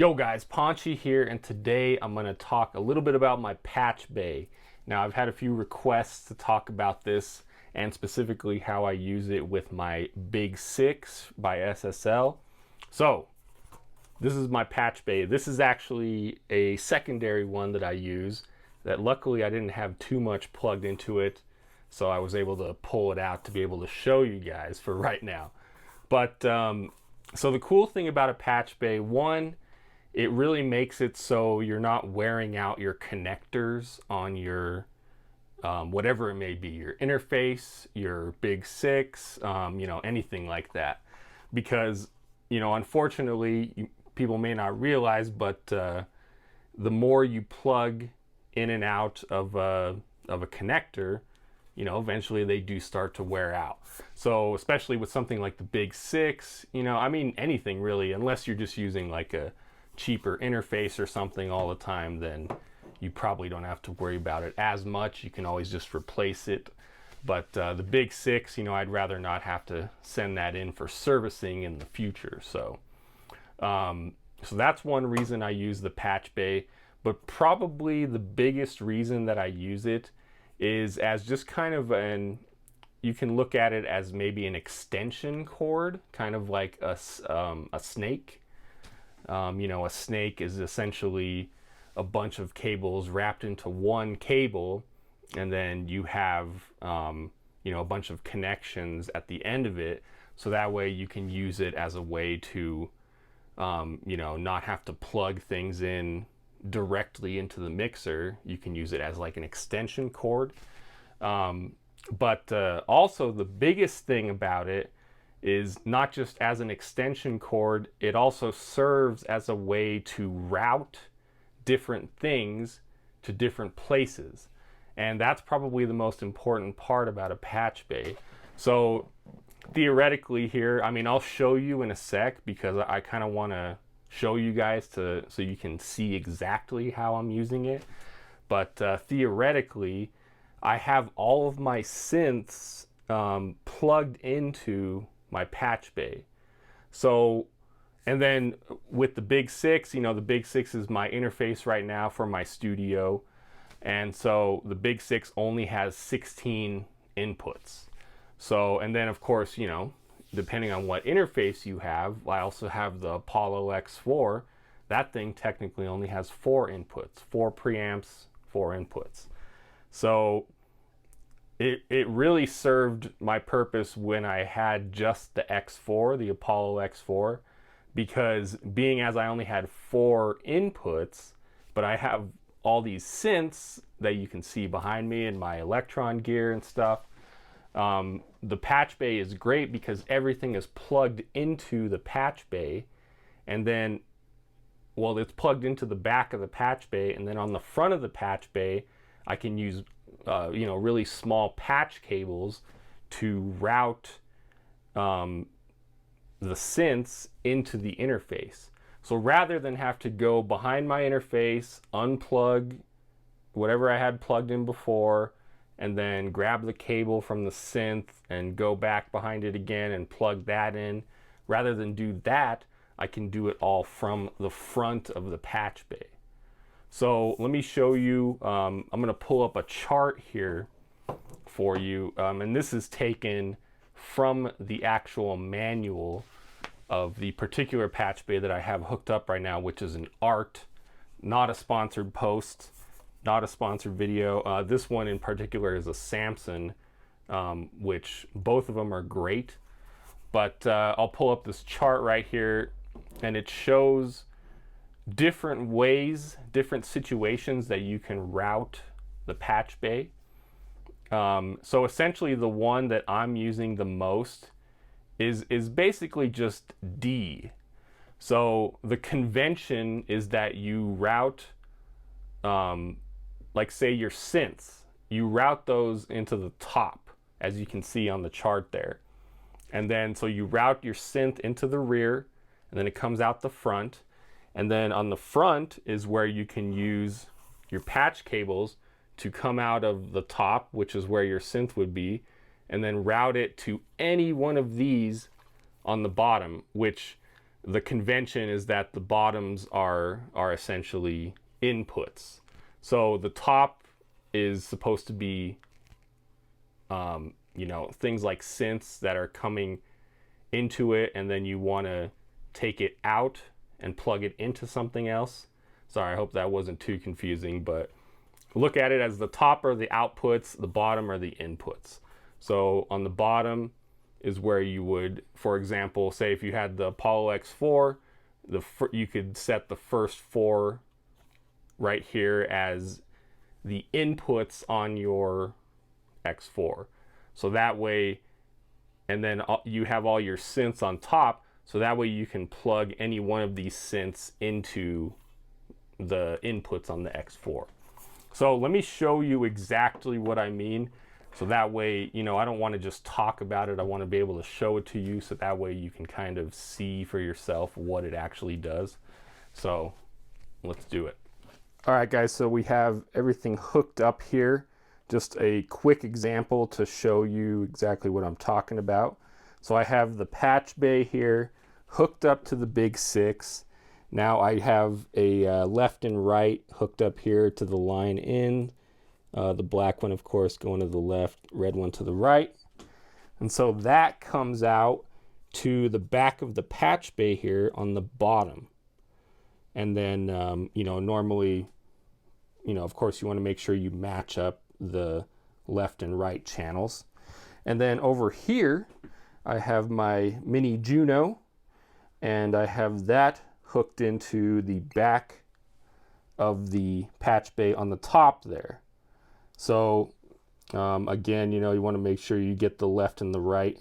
Yo guys, Paunchy here, and today I'm going to talk a little bit about my patch bay. Now I've had a few requests to talk about this and specifically how I use it with my Big 6 by SSL. So this is my patch bay. This is actually a secondary one that I use that luckily I didn't have too much plugged into it, so I was able to pull it out to be able to show you guys for right now. But so the cool thing about a patch bay, one, it really makes it so you're not wearing out your connectors on your whatever it may be, your interface, your Big 6, anything like that. Because, unfortunately, people may not realize, but the more you plug in and out of a connector, eventually they do start to wear out. So especially with something like the Big 6, anything really, unless you're just using like a cheaper interface or something all the time, then you probably don't have to worry about it as much. You can always just replace it. But the Big 6, I'd rather not have to send that in for servicing in the future. So that's one reason I use the patch bay. But probably the biggest reason that I use it is as just kind of you can look at it as maybe an extension cord, kind of like a snake. A snake is essentially a bunch of cables wrapped into one cable, and then you have a bunch of connections at the end of it, so that way you can use it as a way to not have to plug things in directly into the mixer. You can use it as like an extension cord. But also the biggest thing about it is not just as an extension cord, it also serves as a way to route different things to different places. And that's probably the most important part about a patch bay. So theoretically here, I'll show you in a sec because I kind of want to show you guys so you can see exactly how I'm using it. But theoretically, I have all of my synths plugged into my patch bay. So, and then with the Big 6, the Big 6 is my interface right now for my studio. And so the Big 6 only has 16 inputs. So, and then of course, depending on what interface you have, I also have the Apollo X4. That thing technically only has 4 inputs, 4 preamps, 4 inputs. So it really served my purpose when I had just the X4, the Apollo X4, because being as I only had 4 inputs, but I have all these synths that you can see behind me and my Electron gear and stuff, the patch bay is great because everything is plugged into the patch bay, and then, well, it's plugged into the back of the patch bay, and then on the front of the patch bay, I can use really small patch cables to route the synths into the interface. So rather than have to go behind my interface, unplug whatever I had plugged in before, and then grab the cable from the synth and go back behind it again and plug that in, rather than do that, I can do it all from the front of the patch bay. So let me show you, I'm going to pull up a chart here for you, and this is taken from the actual manual of the particular patch bay that I have hooked up right now, which is an art, not a sponsored post, not a sponsored video. This one in particular is a Samson, which both of them are great. But I'll pull up this chart right here, and it shows different ways, different situations that you can route the patch bay. So essentially the one that I'm using the most is basically just D. So the convention is that you route, like say your synths, you route those into the top, as you can see on the chart there. And then so you route your synth into the rear, and then it comes out the front. And then on the front is where you can use your patch cables to come out of the top, which is where your synth would be, and then route it to any one of these on the bottom, which the convention is that the bottoms are essentially inputs. So the top is supposed to be, you know, things like synths that are coming into it, and then you want to take it out and plug it into something else. Sorry, I hope that wasn't too confusing, but look at it as the top are the outputs, the bottom are the inputs. So on the bottom is where you would, for example, say if you had the Apollo X4, you could set the first 4 right here as the inputs on your X4. So that way, and then you have all your synths on top, so that way you can plug any one of these synths into the inputs on the X4. So let me show you exactly what I mean. So that way, you know, I don't want to just talk about it. I want to be able to show it to you, so that way you can kind of see for yourself what it actually does. So let's do it. All right, guys, so we have everything hooked up here. Just a quick example to show you exactly what I'm talking about. So I have the patch bay here hooked up to the Big 6. Now I have a left and right hooked up here to the line in. The black one, of course, going to the left, red one to the right. And so that comes out to the back of the patch bay here on the bottom. And then, you know, normally, you know, of course, you want to make sure you match up the left and right channels. And then over here, I have my mini Juno, and I have that hooked into the back of the patch bay on the top there. So again, you know, you want to make sure you get the left and the right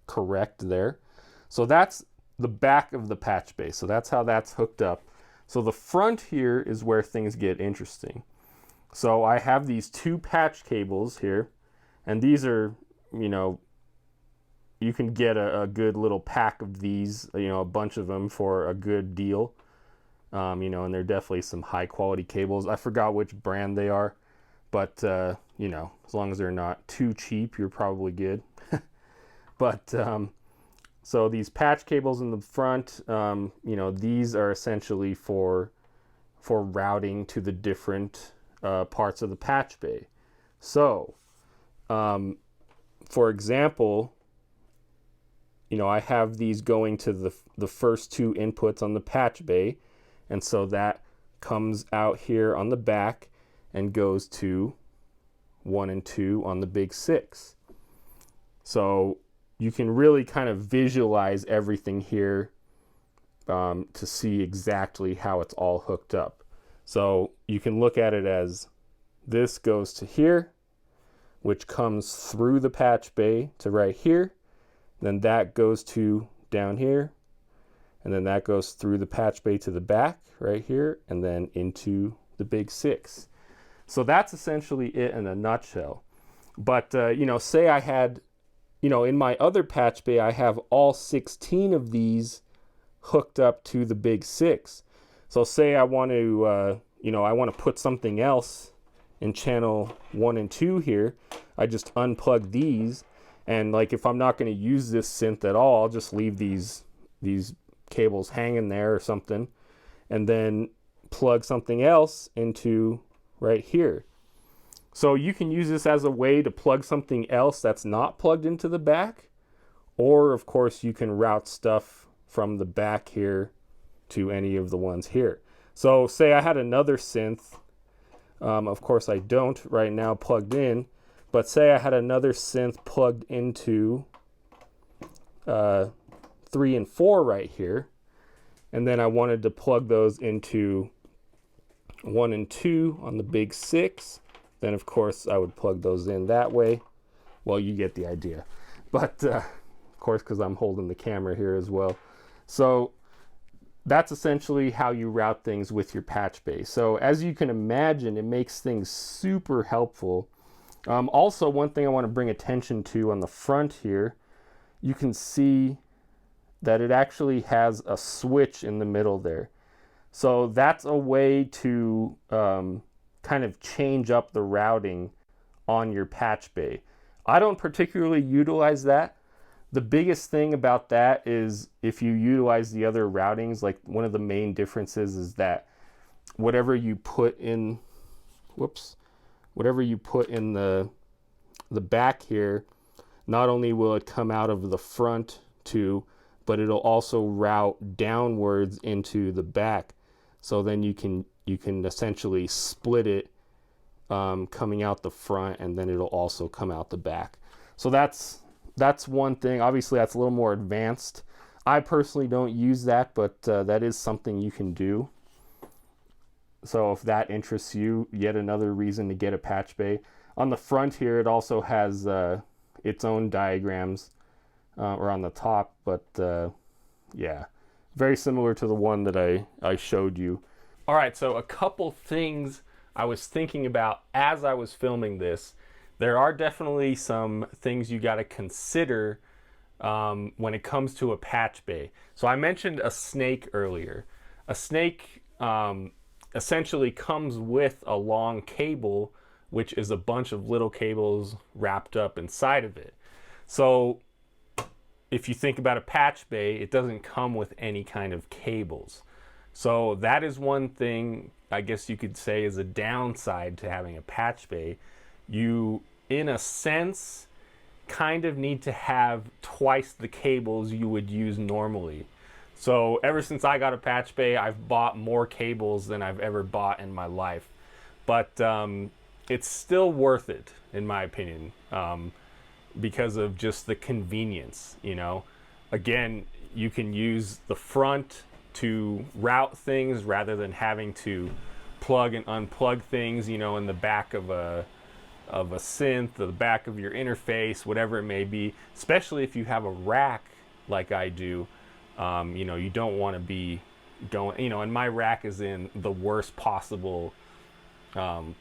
correct there. So that's the back of the patch bay. So that's how that's hooked up. So the front here is where things get interesting. So I have these 2 patch cables here, and these are, you know, you can get a good little pack of these, you know, a bunch of them for a good deal. You know, and they're definitely some high quality cables. I forgot which brand they are, but you know, as long as they're not too cheap, you're probably good. But so these patch cables in the front, you know, these are essentially for routing to the different parts of the patch bay. So for example, you know, I have these going to the first 2 inputs on the patch bay, and so that comes out here on the back and goes to 1 and 2 on the Big 6. So you can really kind of visualize everything here to see exactly how it's all hooked up. So you can look at it as this goes to here, which comes through the patch bay to right here. Then that goes to down here, and then that goes through the patch bay to the back right here, and then into the Big 6. So that's essentially it in a nutshell. But you know, say I had, you know, in my other patch bay, I have all 16 of these hooked up to the Big 6. So say I want to, you know, I want to put something else in channel 1 and 2 here. I just unplug these. And like, if I'm not going to use this synth at all, I'll just leave these cables hanging there or something, and then plug something else into right here. So you can use this as a way to plug something else that's not plugged into the back, or of course you can route stuff from the back here to any of the ones here. So say I had another synth, of course I don't right now plugged in, but say I had another synth plugged into 3 and 4 right here, and then I wanted to plug those into 1 and 2 on the Big 6, then of course I would plug those in that way. Well, you get the idea. But of course, because I'm holding the camera here as well. So that's essentially how you route things with your patch bay. So as you can imagine, it makes things super helpful. Also, one thing I want to bring attention to on the front here, you can see that it actually has a switch in the middle there. So that's a way to kind of change up the routing on your patch bay. I don't particularly utilize that. The biggest thing about that is if you utilize the other routings, like one of the main differences is that whatever you put in, whatever you put in the back here, not only will it come out of the front too, but it'll also route downwards into the back. So then you can essentially split it coming out the front, and then it'll also come out the back. So that's one thing. Obviously that's a little more advanced. I personally don't use that, but that is something you can do. So if that interests you, yet another reason to get a patch bay. On the front here, it also has its own diagrams, or on the top, but yeah, very similar to the one that I showed you. All right, so a couple things I was thinking about as I was filming this. There are definitely some things you got to consider when it comes to a patch bay. So I mentioned a snake earlier. A snake essentially comes with a long cable, which is a bunch of little cables wrapped up inside of it. So if you think about a patch bay, it doesn't come with any kind of cables. So that is one thing I guess you could say is a downside to having a patch bay. You, in a sense, kind of need to have twice the cables you would use normally. So ever since I got a patch bay, I've bought more cables than I've ever bought in my life. But it's still worth it, in my opinion, because of just the convenience, you know. Again, you can use the front to route things rather than having to plug and unplug things, you know, in the back of a synth, or the back of your interface, whatever it may be. Especially if you have a rack like I do, you know, you don't want to be going, you know, and my rack is in the worst possible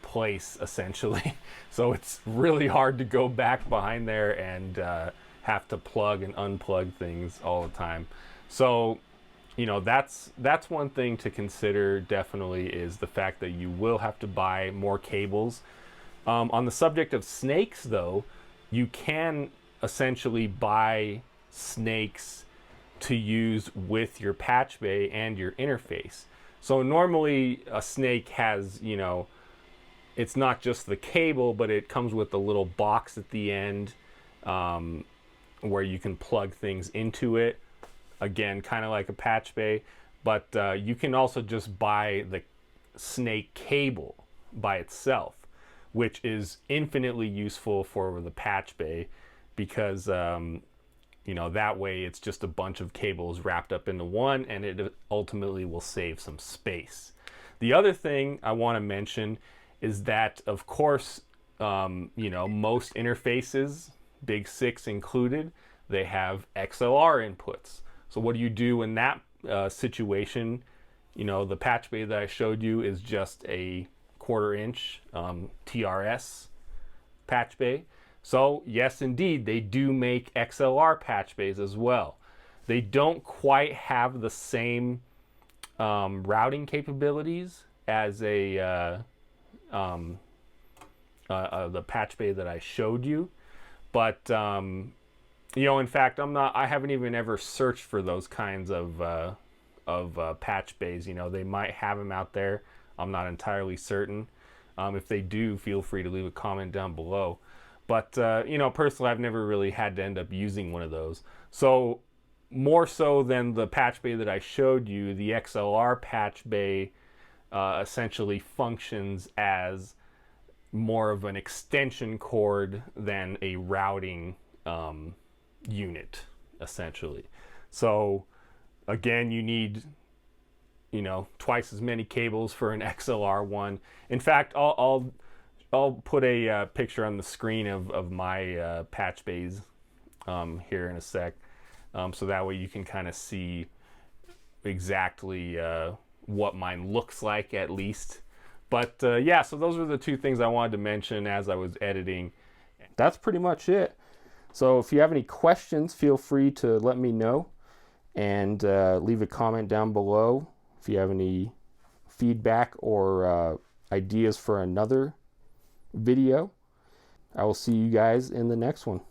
place essentially. So it's really hard to go back behind there and have to plug and unplug things all the time. So, you know, that's one thing to consider definitely, is the fact that you will have to buy more cables. On the subject of snakes though, you can essentially buy snakes to use with your patch bay and your interface. So normally a snake has, you know, it's not just the cable, but it comes with a little box at the end where you can plug things into it. Again, kind of like a patch bay, but you can also just buy the snake cable by itself, which is infinitely useful for the patch bay, because you know, that way it's just a bunch of cables wrapped up into one, and it ultimately will save some space. The other thing I want to mention is that, of course, you know, most interfaces, Big 6 included, they have XLR inputs. So what do you do in that situation? You know, the patch bay that I showed you is just a 1/4 inch TRS patch bay. So yes, indeed, they do make XLR patch bays as well. They don't quite have the same routing capabilities as the patch bay that I showed you, but you know, in fact, I haven't even ever searched for those kinds of patch bays. You know, they might have them out there. I'm not entirely certain. If they do, feel free to leave a comment down below. But you know, personally, I've never really had to end up using one of those. So more so than the patch bay that I showed you, the XLR patch bay essentially functions as more of an extension cord than a routing unit, essentially. So again, you need, you know, twice as many cables for an XLR one. In fact, I'll put a picture on the screen of my patch bays here in a sec, so that way you can kind of see exactly what mine looks like, at least. But yeah, so those were the two things I wanted to mention as I was editing. That's pretty much it. So if you have any questions, feel free to let me know, and leave a comment down below. If you have any feedback or ideas for another video, I will see you guys in the next one.